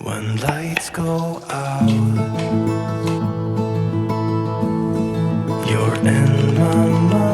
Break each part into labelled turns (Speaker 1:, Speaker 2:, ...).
Speaker 1: When lights go out, you're in my mind.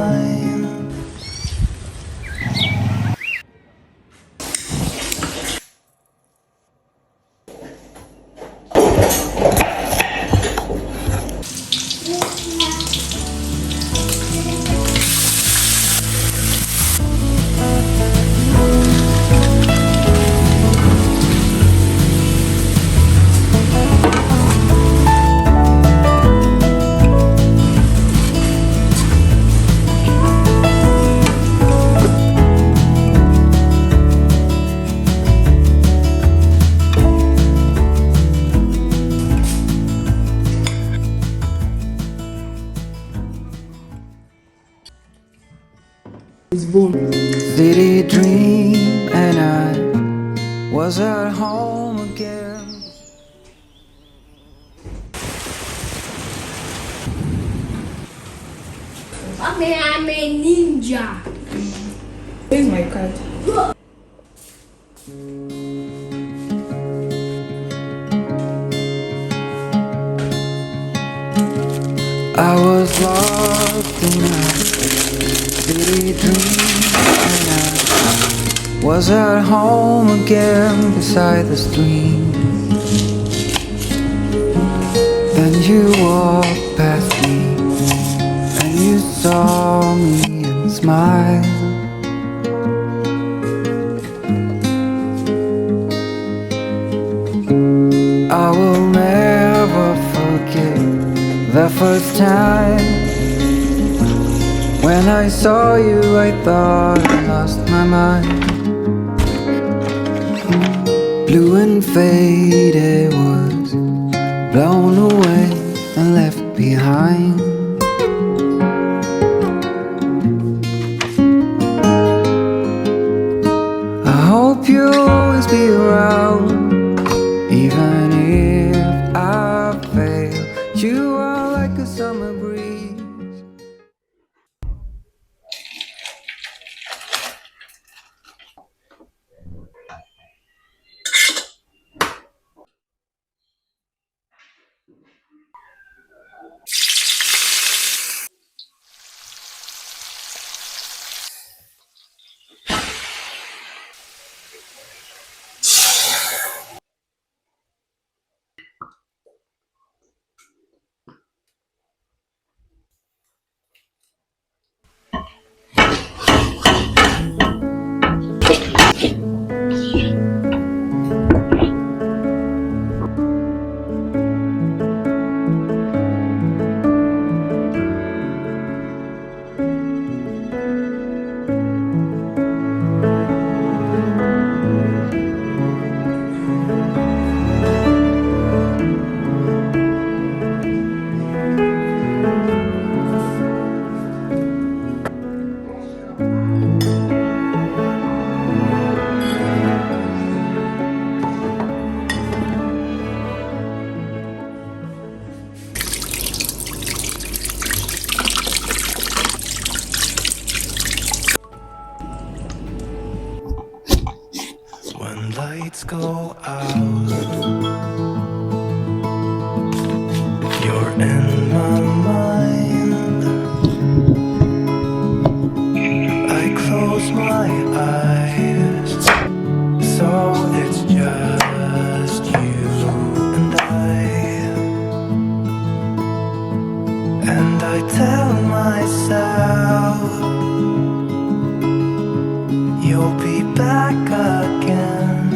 Speaker 2: City dream and I was at home again.
Speaker 3: I'm a ninja.
Speaker 4: Where's my card?
Speaker 2: I was lost in a city dream and I was at home again beside the stream. Then you walked past me and you saw me and smiled. I will never forget the first time when I saw you. I thought I lost my mind. Blue and faded was blown away and left behind. I hope you'll always be around, even if I fail. You are like a summer breeze.
Speaker 1: When lights go out, you're in my mind. I close my eyes, so it's just you and I tell myself you'll be back again.